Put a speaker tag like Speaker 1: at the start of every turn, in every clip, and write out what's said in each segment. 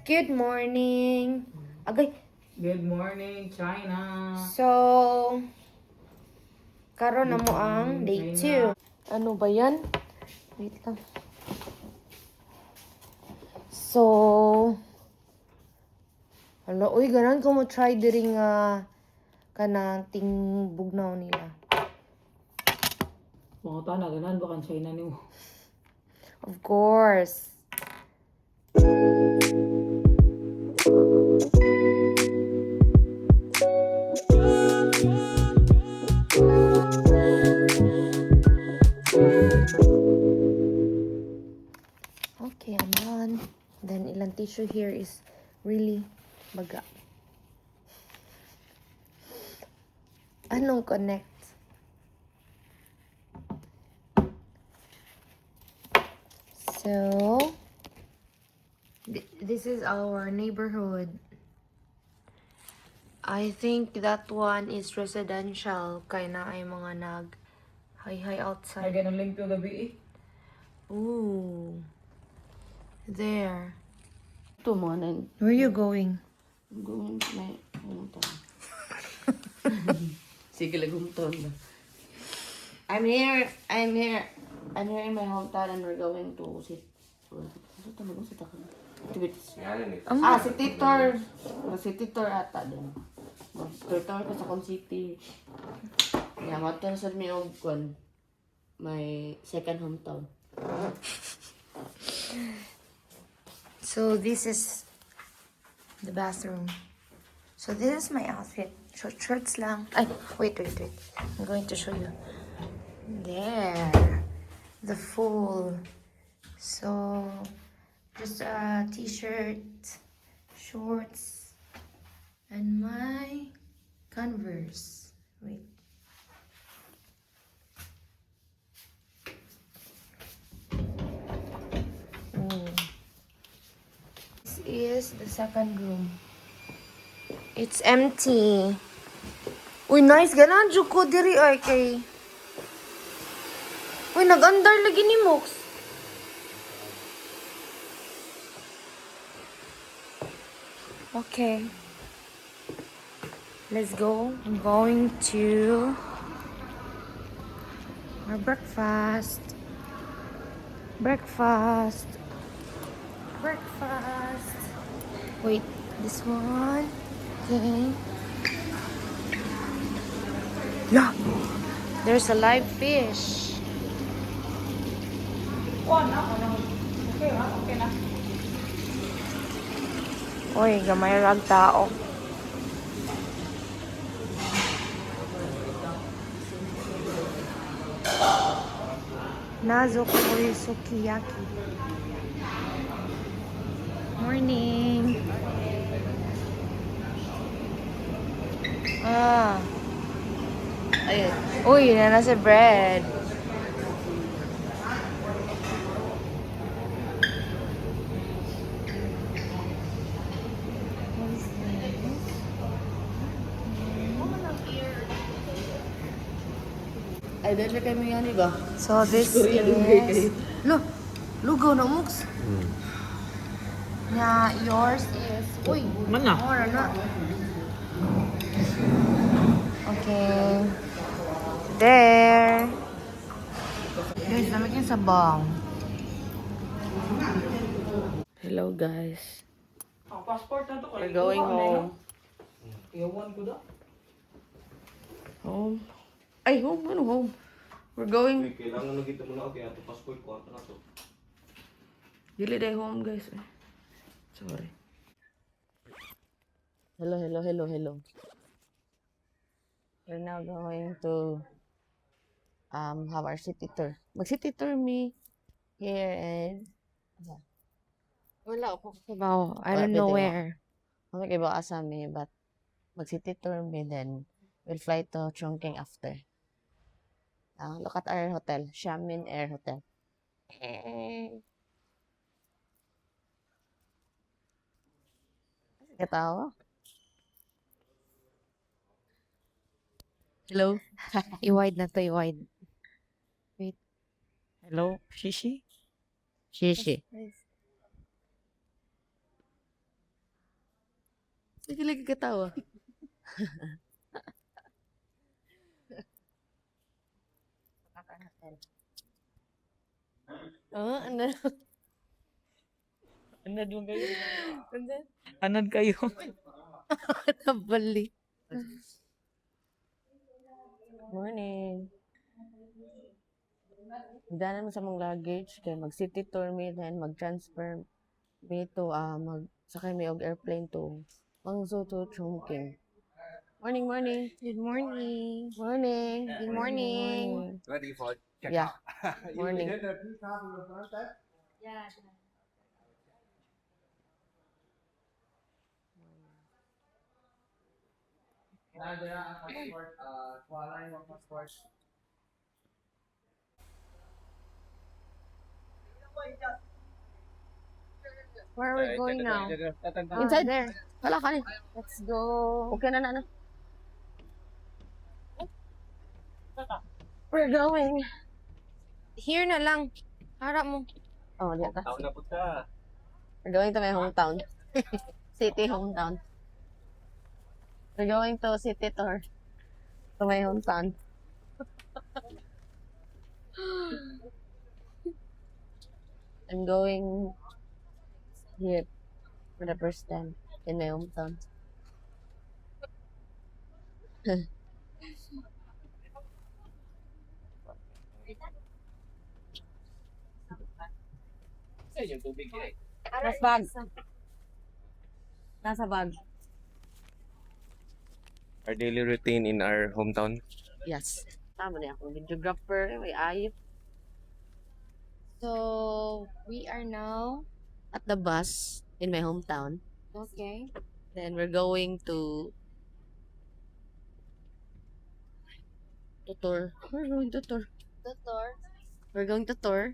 Speaker 1: Good morning. Agay.
Speaker 2: Good morning, China.
Speaker 1: So, karon na
Speaker 2: Good
Speaker 1: mo ang
Speaker 2: morning,
Speaker 1: day
Speaker 2: China.
Speaker 1: 2. Ano ba yan? Wait lang. So, ano, uy, ganan ko mo try diri nga kanang tingbugnaw nila.
Speaker 2: Mga tana, ganan ba kan China ni mo?
Speaker 1: Of course. Okay, I'm done. Then, ilang tissue here is really baga. Anong connect? So, this is our neighborhood. I think that one is residential. Kaya na ay mga hi
Speaker 2: Ay,
Speaker 1: outside.
Speaker 2: ganun link to gabi eh.
Speaker 1: Ooh. There.
Speaker 3: Ito mo, then
Speaker 1: Where are you going?
Speaker 3: going to my hometown. Sige lang, hometown ba? I'm here in my hometown and we're going to sit. Ano tawag mo? Sit ako. Si Titor. Si Titor ata din. Titor ko sa Con City. Yeah, matun sa mi og kon. My second hometown.
Speaker 1: So this is the bathroom. So this is my outfit. Short shorts lang. Ay, wait. I'm going to show you. There. The full. So, just a t-shirt, shorts, and my Converse. Wait. Oh. This is the second room. It's empty. Uy, nice. Ganan jud ko diri ay kay. Uy, nag-andar lagi ni Mox. Okay. Let's go. I'm going to our breakfast. Breakfast. Wait, this one. Okay. Yeah. There's a live fish.
Speaker 2: Okay na.
Speaker 1: Uy, gamay rag tao. Nazo ko'y sukiyaki. Morning.
Speaker 3: Ayun.
Speaker 1: Uy, na nasa bread.
Speaker 3: Ay, dahil kami yan, iba.
Speaker 1: So this
Speaker 3: Korea, lugay kayo.
Speaker 1: is... Lugaw na Mox. Na yours is... Uy,
Speaker 2: Man na.
Speaker 1: more na. Okay. There. Guys, namin yung sabang.
Speaker 3: Hello, guys.
Speaker 2: Ang passport na to.
Speaker 3: We're going home.
Speaker 2: Iyawan ko da.
Speaker 3: Home? Ay, home? Ano home? We're going...
Speaker 4: Kailangan na kita muna kaya ito passport ko na to.
Speaker 3: Dili day home, guys. Sorry. Hello. We're now going to have our city tour. Mag-city tour me here and...
Speaker 1: Wala ako kasabaw. I don't know where.
Speaker 3: Kami kay ba asami, but mag-city tour me then we'll fly to Chongqing after. Look at our hotel, Xiamen Air Hotel. Katawa? Hello?
Speaker 1: I-wide na to, i-wide.
Speaker 3: Hello? Shishi? Shishi. Sige lagi katawa. Oh, ano?
Speaker 2: Anad mo kayo.
Speaker 3: Ano?
Speaker 2: Anad kayo.
Speaker 3: Nabali. Morning. Danan mo sa mong luggage kay mag city tour me then mag-transfer me to sakay me og airplane to Guangzhou to Chongqing. Morning, morning.
Speaker 1: Good morning.
Speaker 3: Morning.
Speaker 1: Good morning.
Speaker 5: Ready for check
Speaker 3: Yeah.
Speaker 5: out.
Speaker 3: Morning.
Speaker 5: You hit the key card in the front desk? Yeah. There are passport, Kuala Lumpur passport.
Speaker 1: Where are we going now?
Speaker 3: Inside.
Speaker 1: There.
Speaker 3: Wala ka ni.
Speaker 1: Let's go.
Speaker 3: Okay na.
Speaker 1: We're going. Here na lang. Harap mo.
Speaker 3: Oh, diya ka.
Speaker 4: Tao na po ka.
Speaker 3: We're going to my hometown. City hometown. We're going to city tour. To my hometown. I'm going here for the first time in my hometown.
Speaker 4: Yung tubig eh.
Speaker 3: Nasa bag. Nasa bag.
Speaker 4: Our daily routine in our hometown.
Speaker 3: Yes. Tama na akong videographer. May ayop.
Speaker 1: So, we are now.
Speaker 3: At the bus in my hometown.
Speaker 1: Okay.
Speaker 3: Then we're going to tour. We're going to tour.
Speaker 1: The tour.
Speaker 3: We're going to tour.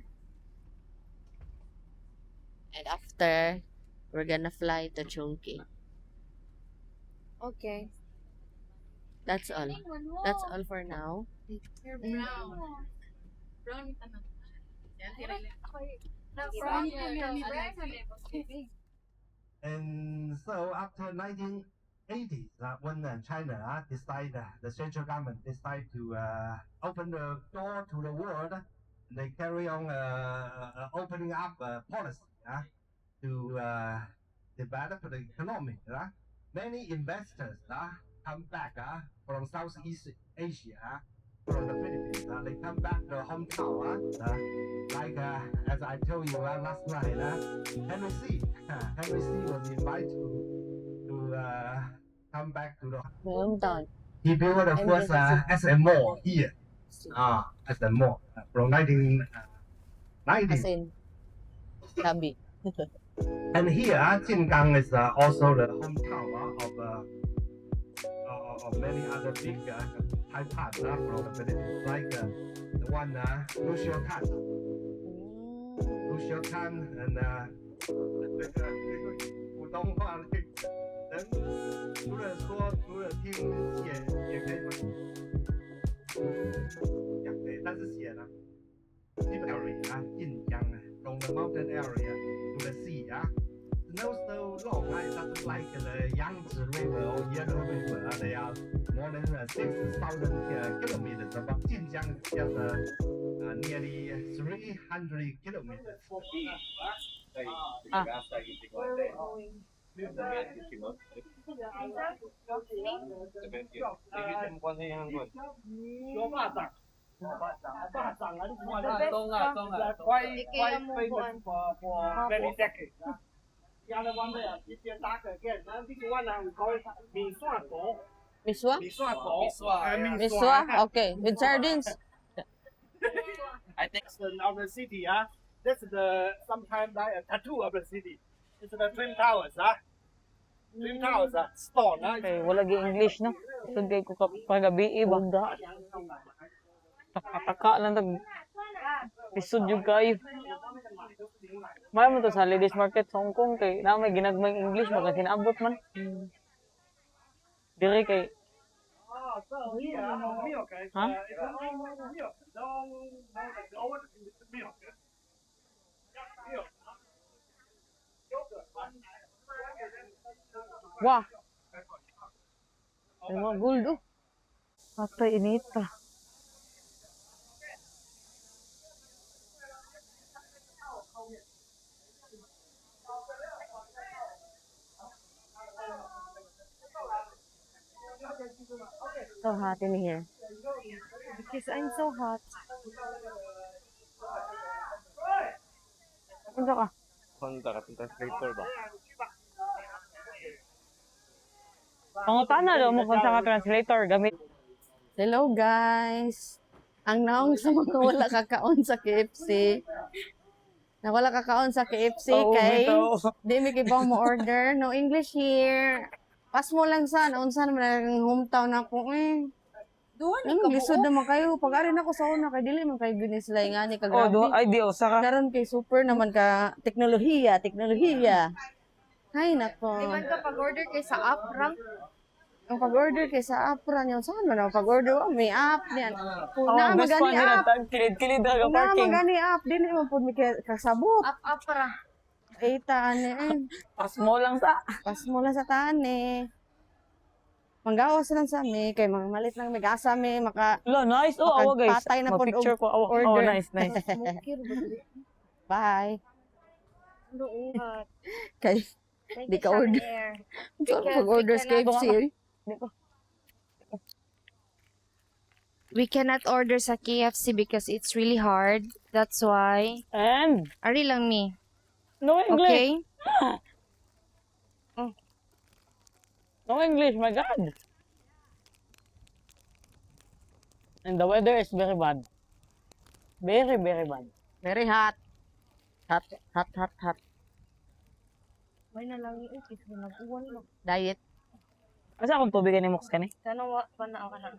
Speaker 3: And after, we're gonna fly to Chongqing.
Speaker 1: Okay.
Speaker 3: That's all. That's all for now.
Speaker 1: You're brown. Brown ka na.
Speaker 5: And so after 1980, when China the central government decided to open the door to the world, they carry on opening up policy to develop the economy. Many investors come back from Southeast Asia, from the Philippines. They come back to hometown. Like as I told you last night, Henry C. Henry C. was invited to come back to the.
Speaker 3: My hometown.
Speaker 5: He built the first SMO here. SMO from 1990.
Speaker 3: As in, Tabi.
Speaker 5: And here, Jingang is also the hometown of many other big Thai parts from the Philippines, like the one Lucio Tan. Lucio Tan and 普通话的人，除了说，除了听写，也可以讲的，但是写呢，deep area in Yang, from the mountain area to the sea snow so long it doesn't like the Yangtze River or Yellow River. They are more than 6,000 kilometers. But Jinjiang is just nearly 300 kilometers.
Speaker 6: Quite famous for many decades. The other one there, this year darker again. This one we call it Mee Sua Go.
Speaker 3: Miswa?
Speaker 6: Mee Sua Go.
Speaker 3: Miswa? Okay. With sardines.
Speaker 6: I think it's of the city. That's the sometimes like a tattoo of the city. It's the Twin Towers. Twin Towers. Stone.
Speaker 2: Okay, wala gi English no. Sugay ko kagabi ba. Taka lang tag lisod jud kayo. May mo to sa ladies market sa Hong Kong kay na may ginagmay English baka kinaabot man. Dire kay
Speaker 6: Oh, so here, milk. It's
Speaker 2: Huh?
Speaker 6: it's almost milk. No, over the milk. Milk. Yogurt.
Speaker 2: wah, Ay, mga gold, oh. Patay, inita. So hot in here.
Speaker 1: Because I'm so hot.
Speaker 2: Punta ka.
Speaker 4: Honda ka, translator ba?
Speaker 2: Pangutana daw mo kung saan ka translator gamit.
Speaker 3: Hello guys! Ang naong sa mga wala kakaon sa KFC. Na wala kakaon sa KFC
Speaker 2: Oo,
Speaker 3: kay
Speaker 2: bitaw.
Speaker 3: di mi kibaw mo order. No English here. Pas mo lang sa naunsa naman ang hometown ako eh. Doon lisod naman kayo. Pag-ari na ko sa una kay dili man kay ginislay nga ni
Speaker 2: Oh,
Speaker 3: kagrabe.
Speaker 2: ay di usa ka.
Speaker 3: Karon kay super naman ka teknolohiya, teknolohiya. Ay nako.
Speaker 1: Di man ka pag-order kay sa app rank.
Speaker 3: Ang pag-order kay sa app ra niyo saan man ang pag-order wa may app niyan.
Speaker 2: Oh,
Speaker 3: Na
Speaker 2: best
Speaker 3: magani
Speaker 2: one
Speaker 3: app.
Speaker 2: nila. Kilid-kilid na
Speaker 3: Na
Speaker 2: parking.
Speaker 3: magani app dili man pud mi kasabot.
Speaker 1: App ra.
Speaker 3: Eta ani eh.
Speaker 2: Pas mo lang sa.
Speaker 3: Pas mo lang sa tani. Manggawas lang sa mi kay mga malit lang may gasa mi maka
Speaker 2: Lo, nice. Oh, awa guys.
Speaker 3: Makagpatay na po
Speaker 2: Mag-picture
Speaker 3: og
Speaker 2: ko. Awa.
Speaker 3: order.
Speaker 2: Oh, nice, nice.
Speaker 3: bye.
Speaker 1: Luungat.
Speaker 3: Kay
Speaker 1: Thank
Speaker 3: Di
Speaker 1: you,
Speaker 3: ka
Speaker 1: Sean
Speaker 3: order.
Speaker 1: Air.
Speaker 3: Saan
Speaker 1: Because
Speaker 3: pag-order
Speaker 1: we
Speaker 3: sa
Speaker 1: cannot-
Speaker 3: KFC?
Speaker 2: Di ko.
Speaker 1: We cannot order sa KFC because it's really hard. That's why.
Speaker 2: And,
Speaker 1: Ari lang mi.
Speaker 2: no English.
Speaker 1: Okay?
Speaker 2: No English, my God. And the weather is very bad. Very, very bad.
Speaker 3: Very hot. Hot, hot, hot, hot.
Speaker 1: May na lang yung kasi nag-uwan mo.
Speaker 3: Diet.
Speaker 2: Asa akong tubigan ni Mox ka ni?
Speaker 1: Sana wa pa na ako na.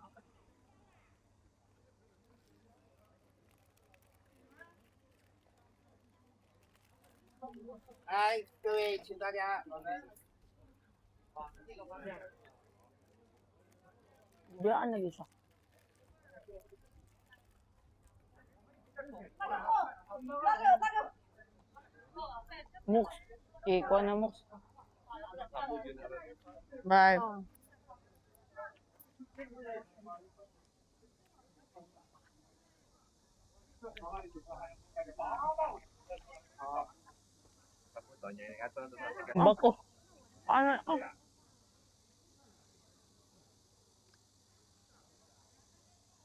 Speaker 6: Hi, 各位，请大家
Speaker 2: Diyan lagi siya. Mox. Ikuha na Mox.
Speaker 3: Bye.
Speaker 2: Bako. Ano? Oh.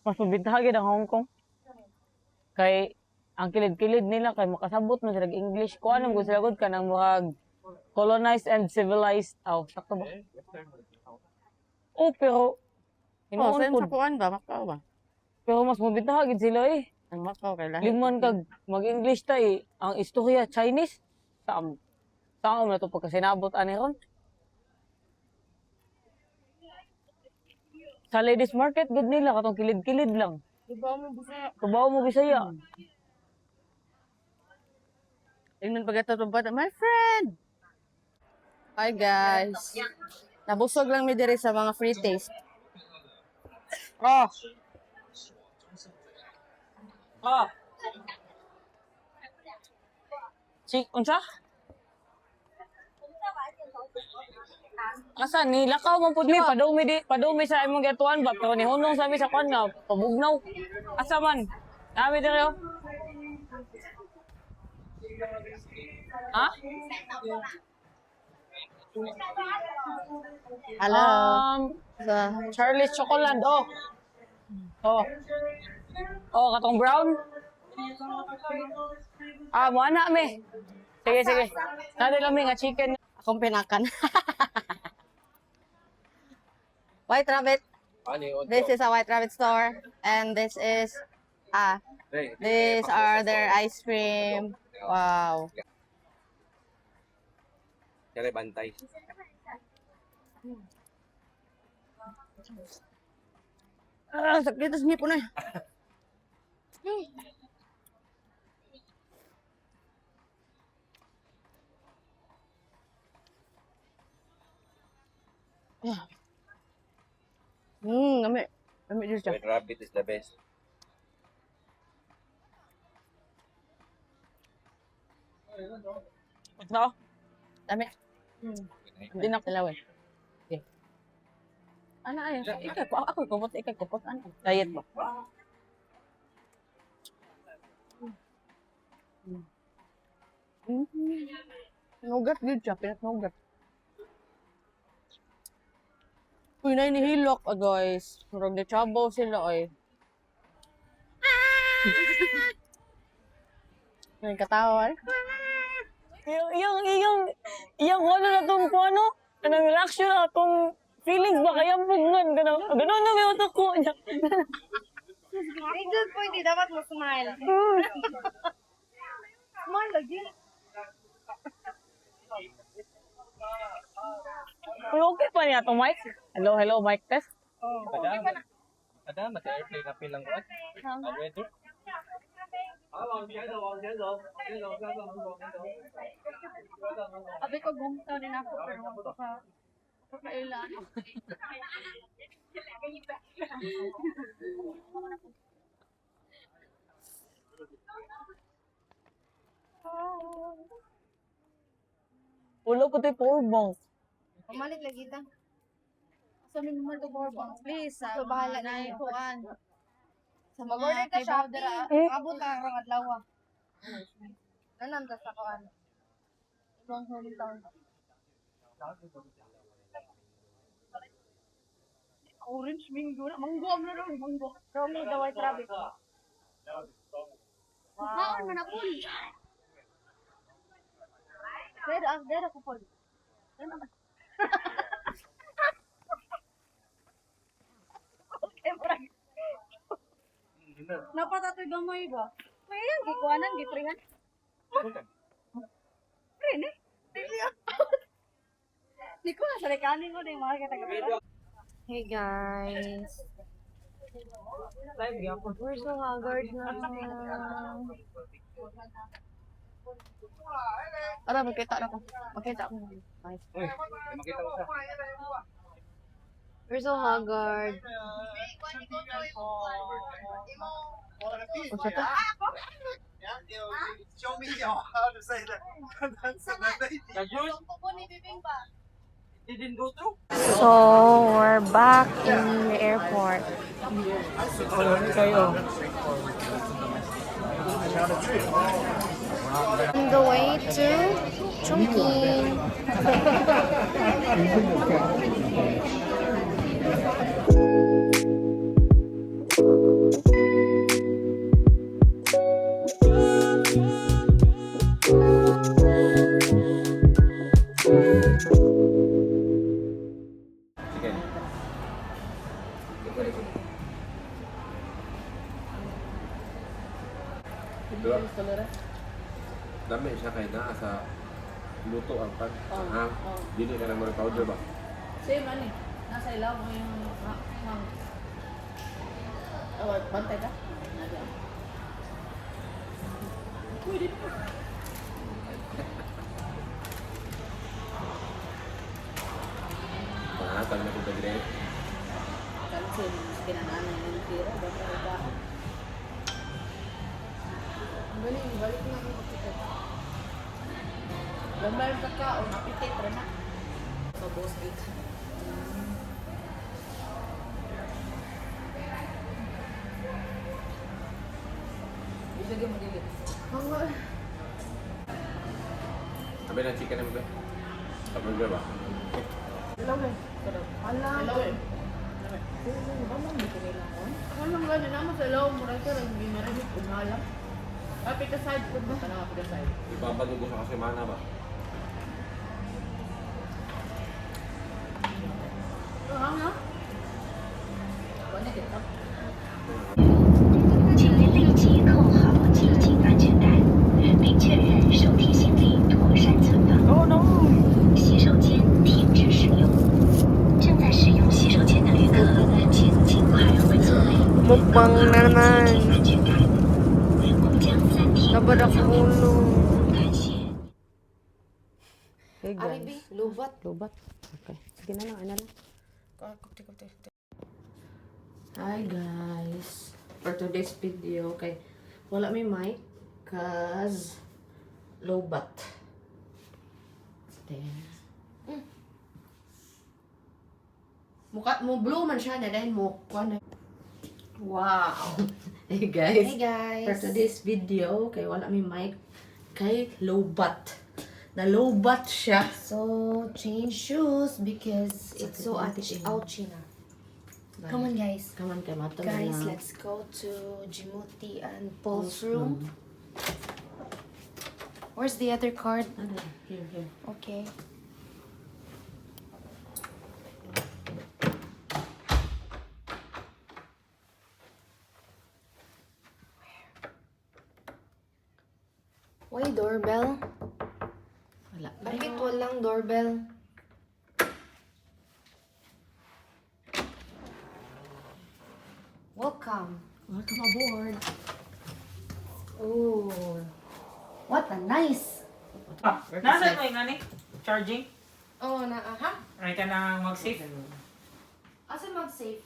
Speaker 2: Mas mabintahagin ang Hong Kong. Kay ang kilid-kilid nila kay makasabot man sila English ko anong gusto sila gud kanang mga colonized and civilized. Aw, sakto ba? Oh, pero
Speaker 3: Oh, saan
Speaker 2: Hinuon
Speaker 3: sa
Speaker 2: po.
Speaker 3: kuan ba? Macau ba?
Speaker 2: Pero mas mabintahagin sila eh.
Speaker 3: Ang Macau kay lahi.
Speaker 2: Lingman kag mag-English ta eh. Ang istorya Chinese. Saan? Saan na to pagkasinabot ani ron? Sa ladies market good nila katong kilid-kilid lang.
Speaker 1: Diba mo bisa?
Speaker 2: Tubaw mo Bisaya.
Speaker 3: Ingnan pagkatapos bata, my friend! Hi guys. Nabusog lang mi diri sa mga free taste.
Speaker 2: Ah. Ah. Unsa? Asa ni lakaw man pud mi padumi sa imong gatuan ba pero ni hunong sa mi sa kwan nga pabugnaw. Asa man? Nami diri oh. Ha?
Speaker 3: Hello.
Speaker 2: Sa Charlie's Chocolate oh. Oh. Oh, katong brown. Ah, mo ana mi. Sige, sige. Nadi lang mi nga chicken.
Speaker 3: Akong pinakan. White Rabbit. This is a White Rabbit store. And this is, these are their ice cream. Wow.
Speaker 4: Kaya bantay.
Speaker 3: Sakit tas nipo na. Nami. Nami dito siya.
Speaker 4: White rabbit is the best.
Speaker 2: No?
Speaker 3: Nami. Hindi na kilaw eh. Okay.
Speaker 2: Ano ay? Ako kupot, ikaw kupot. Ano? Diet ba? Nugat good siya, pinat nugat. Uy, na inihilok, guys. Murag na chabaw sila, ay. May katawan. Yung ano na itong ano, kanang reaction na itong feelings ba kaya bugngan, gano'n na may utok ko niya.
Speaker 1: Angel po, hindi dapat mo smile. Smile lagi.
Speaker 2: Uy, okay pa niya itong mic. Hello, mic test.
Speaker 4: Ada, masih airplane na pilang ko. Weather.
Speaker 1: Sabi ko, gumtaw din ako, pero wag pa kailan.
Speaker 2: Ulo ko tayo powerbomb.
Speaker 1: Pumalit lagi ta. Sabi mo man to borbang. Please, so bahala na yung kuan. Sa mag-order ka Shopee, abot na ang adlaw. Nanan ta sa kuan. Ibang hometown. Orange mango na. Mango ang naroon, mango. Show me the white rabbit. Naon man ako. Dera ko po. Napatatoy gamoy ba? May yan, gikuanan, gitringan. Rin eh. Di ko na sarikanin mo na yung mga kataga. Hey guys. We're so haggard na. Ara, magkita na ko. Magkita ko. Nice.
Speaker 4: Uy, makita ko sa.
Speaker 1: We're so haggard.
Speaker 6: What's that? Yeah, show me how to say that. Didn't go through.
Speaker 1: So, we're back in the airport. On the way to Chongqing.
Speaker 4: Chicken. Dami siya kay naa sa luto ang pan. Ha? Dili ka na mo powder ba?
Speaker 3: Same ano eh. Nasa ilaw mo yung bantay ka? Pwede pa.
Speaker 4: Tala na ko dagre.
Speaker 3: Kasi kinananay yung tira. Bantay ka. Balik na ako kapitid. Lambar ka ka o napitit rin na. Sa boss 8. Bisa dia magigit.
Speaker 4: Sabi na chicken naman ba? Burger ba?
Speaker 3: Hello eh. Hello eh. Walang gano'n naman sa ilaw mo rin ka lang hindi maramit umalam. Pita side food ba? Ano pita side?
Speaker 4: Ipapanood ko sa kasemana ba?
Speaker 3: Ano? Ano kita?
Speaker 7: 请您立即扣好系紧安全带，并确认手提行李妥善存放。洗手间停止使用。正在使用洗手间的旅客，请尽快回座位。
Speaker 1: Mukbang na naman.
Speaker 7: 安全带。或将暂停
Speaker 1: Nabad ang ulo.
Speaker 7: 感谢。
Speaker 2: Hey guys.
Speaker 3: Aribi, lubat.
Speaker 2: Lobat. Okay. Sige na lang, ano lang.
Speaker 3: Hi guys. For today's video, okay, wala may mic cause lobat. Then, Mukha mo blue man siya na dahil mo kuan. Wow. Hey guys.
Speaker 1: Hey guys.
Speaker 3: For today's video, kay wala mi mic, kay lowbat. Na lowbat siya.
Speaker 1: So, change shoes because it's so ouchy na. Come on guys.
Speaker 3: Come on, kay mato
Speaker 1: Guys,
Speaker 3: na.
Speaker 1: let's go to Jimuti and Paul's room. Where's the other card?
Speaker 3: Ano? Here.
Speaker 1: Okay. Why doorbell?
Speaker 3: Wala.
Speaker 1: Bakit walang doorbell? Welcome.
Speaker 3: Welcome aboard.
Speaker 1: Oh, what a nice.
Speaker 2: Nasa mo yung ani? Charging?
Speaker 1: Oh, ha?
Speaker 2: Ay ka na mag-save?
Speaker 1: Asa mag-save?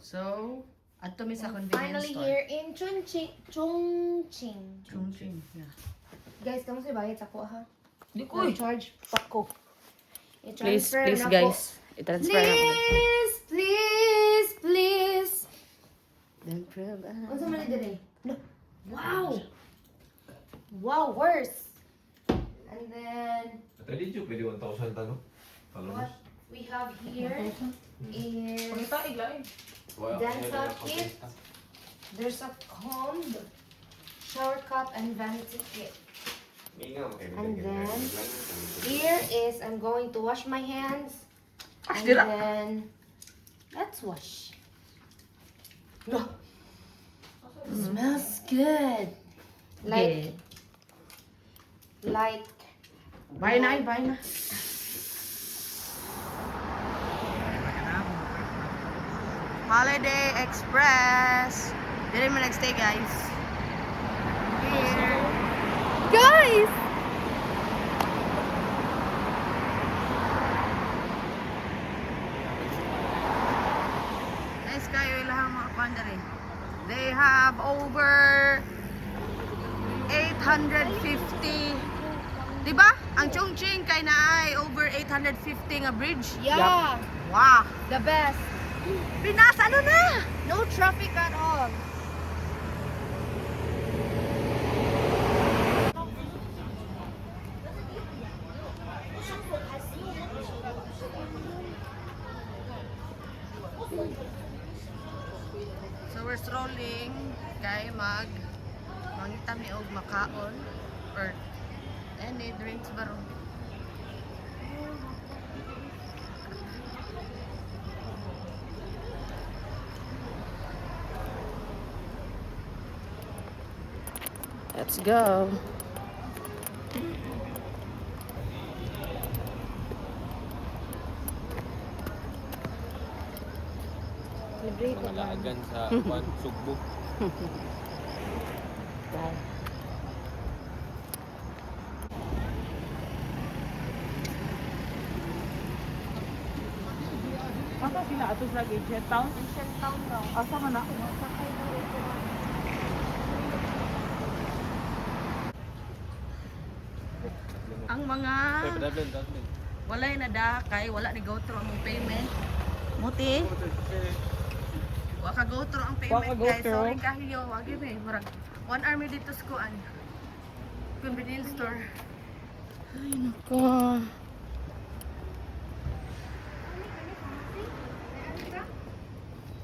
Speaker 3: So, ato mi sa convenience
Speaker 1: Finally
Speaker 3: store.
Speaker 1: here in Chongqing.
Speaker 3: Chongqing. Yeah.
Speaker 1: Guys, kamu sa bayad ako ha?
Speaker 2: Di ko eh.
Speaker 1: Charge pa ko.
Speaker 3: Please,
Speaker 1: I-transfer
Speaker 3: please
Speaker 1: na po.
Speaker 3: guys. I-transfer na ko.
Speaker 1: Please.
Speaker 3: Then, prove.
Speaker 1: Ano sa mali dire? Wow! Wow, worse. And then,
Speaker 4: Tadi juga pwede 1,000 tanong.
Speaker 1: what we have here is
Speaker 2: iglain.
Speaker 1: dental kit. There's a comb, shower cup, and vanity kit. And then, here is, I'm going to wash my hands. And then, let's wash. No. Smells good. Like,
Speaker 3: Bye na. Holiday Express. Dili mo nagstay guys. Here.
Speaker 1: guys!
Speaker 3: Nice kayo ilang mga pandari. They have over 850. Diba? Ang Chongqing kay na ay over 850 nga bridge.
Speaker 1: Yeah,
Speaker 3: Wow.
Speaker 1: the best.
Speaker 3: Pinas, ano na?
Speaker 1: No traffic at all.
Speaker 3: So we're strolling kay mangita mi og makaon or any drinks baro. Let's go.
Speaker 4: Malaagan sa sugbog.
Speaker 2: Asa sila ato sa Ancient Town?
Speaker 1: Ancient town daw.
Speaker 2: Asa man na?
Speaker 3: Ang mga walay na da kay wala ni go through ang payment. Muti. Wa ka go through ang
Speaker 2: Wa ka
Speaker 3: payment
Speaker 2: go
Speaker 3: guys.
Speaker 2: through.
Speaker 3: Sorry kahiyo, wagi be. Murag 1 hour mi dito sa kuan. Convenience store. Ay nako.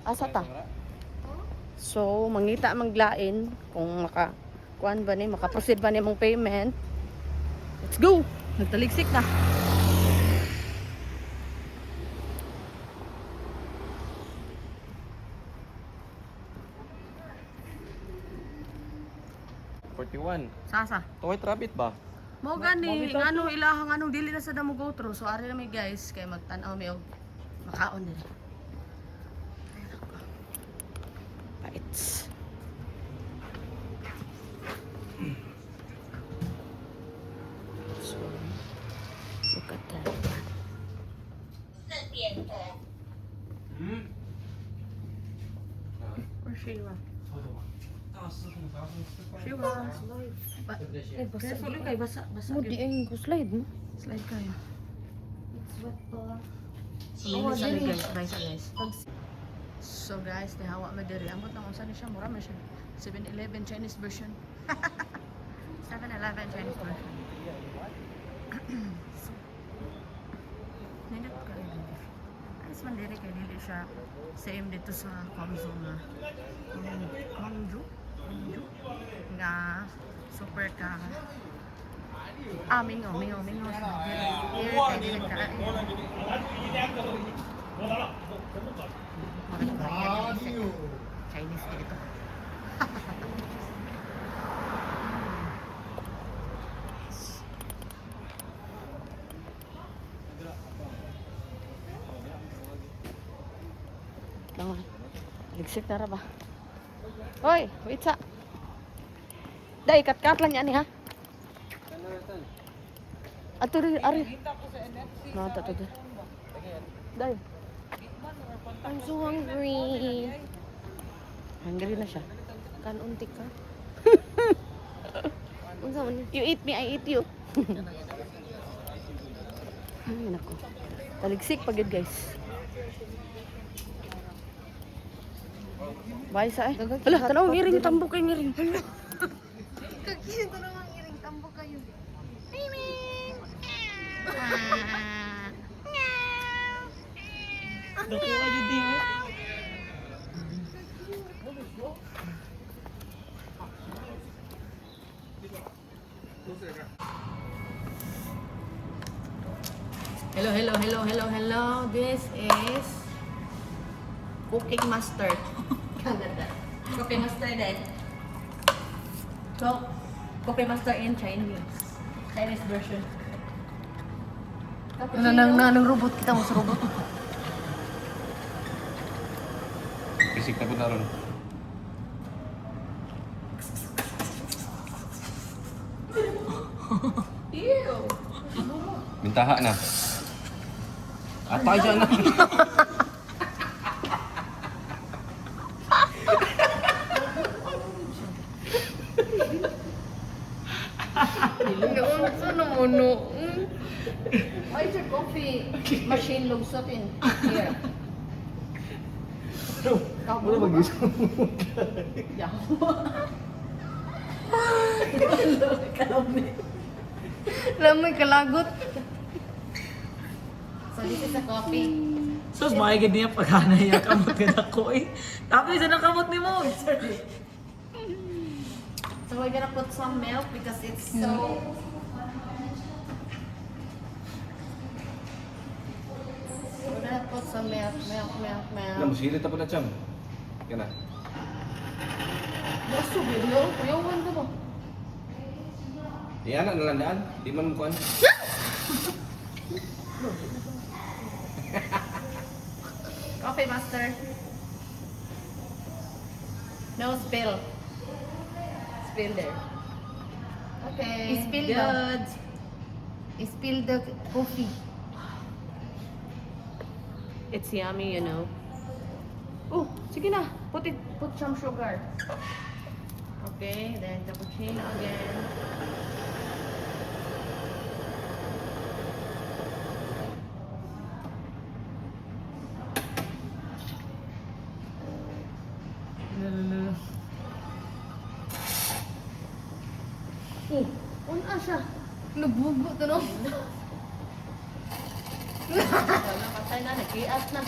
Speaker 3: Asa ta? So, mangita maglain kung kuan ba ni, makaproceed ba ni mong payment. Let's go! Nagtaligsik na. Sasa.
Speaker 4: Toy trapit ba?
Speaker 3: Mo gani, ngano ilahang anong dili na sa damo go through. So ari na mi guys, kay magtan-aw mi og makaon din. Bites. So, look at that. Where's Sheila? Careful kay basa.
Speaker 1: Mo di ay ko slide mo.
Speaker 3: Slide kayo.
Speaker 1: Oh, dili.
Speaker 3: Guys. So guys, nahawa mo diri. Amot lang unsa ni siya, mura man siya. 7-Eleven Chinese version. 7-Eleven Chinese version. Nindot ko rin. Ayos man diri kay dili siya same dito sa Guangzhou nga. Guangzhou nga super ka. Mingo. Here kay dili ka. Chinese dito.
Speaker 1: Lang. Ligsik na ra ba? Hoy, wait sa. Dai, kat-kat lang yan ha. Ato rin, ari. Nata to dyan. Dai. I'm so hungry. Hungry na siya. Kanuntik ka. Unsa man? You eat me, I eat you. Ay, nako. Taligsik pag yun, guys. Bye sa eh. Hala, tanaw ngiring tambok kay ngiring. Kagin ko naman ngiring tambok kayo. Miming.
Speaker 2: Nakuha yun din.
Speaker 3: Hello. This is cooking mustard. Canada. Cooking mustard eh. So, cooking mustard in Chinese version.
Speaker 1: Nang robot kita mo sa robot.
Speaker 4: Isik na po na ron. Mintaha na. Atay siya na.
Speaker 1: Unsa na mo no? Ay, sir, coffee machine lugsotin. Here.
Speaker 6: Wala mag-isang
Speaker 1: Lamay kalagot.
Speaker 3: So, this is a coffee.
Speaker 2: Sus, maigid niya paghanay ang kamot ka na ko eh. Tapos isa ng kamot ni mo.
Speaker 3: So, we're gonna put some milk because it's so... We're gonna put some milk.
Speaker 4: Namusilit na po na, Cham. Yan na.
Speaker 1: Baso video, kuyawan ka ba?
Speaker 4: Yan na, nalandaan. Di man mo kuhan.
Speaker 3: Coffee mustard. No spill. Spill there. Okay.
Speaker 1: Spill
Speaker 3: good. Spill the coffee.
Speaker 1: It's yummy, you know. Oh, sige na. Put some sugar.
Speaker 3: Okay, then cappuccino again.
Speaker 1: Oh, una siya. Nagbugo to no.
Speaker 3: Patay na, nag-ias na.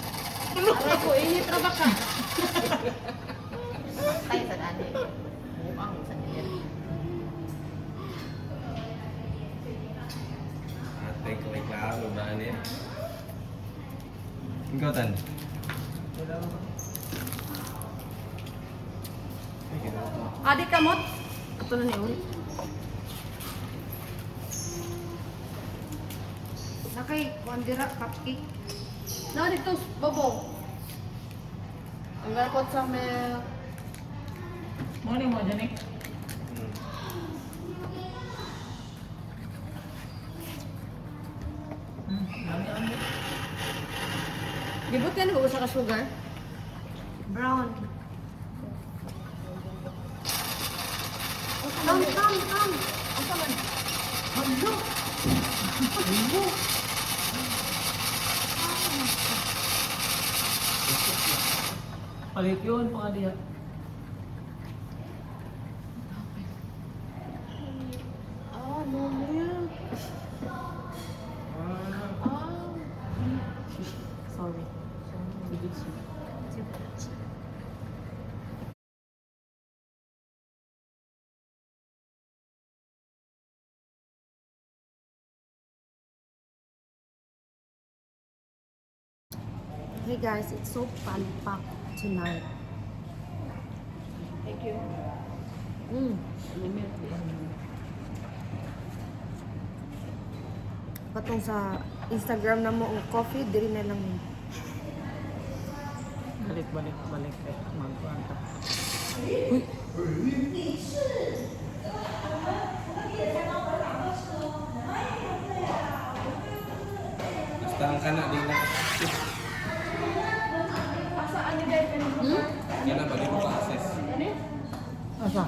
Speaker 3: Aray ko, init na ba ka? Patay sa dani. Mukhang sa niya.
Speaker 4: Ate, kaway klaro. Daan eh. Ikaw, Tan.
Speaker 3: Adi kamot. Ito na niyo. Nakay, wandira, cupcake.
Speaker 1: Na dito, bobong.
Speaker 3: I'm gonna put some milk.
Speaker 2: Morning mo, Janik.
Speaker 1: Gibot yan, huwag sa ka sugar.
Speaker 3: Brown. Come. Asa man? Hello. Hello.
Speaker 2: Palit yun, pakadiya.
Speaker 3: No milk.
Speaker 2: Sorry.
Speaker 3: Hey guys, it's so packed tonight.
Speaker 1: Thank you.
Speaker 3: Patong sa Instagram na mo ang coffee, diri na lang.
Speaker 2: Balik. Magkuhan ka.
Speaker 4: Basta ang kana din na. Kana ba di mo ka access?
Speaker 2: Asa?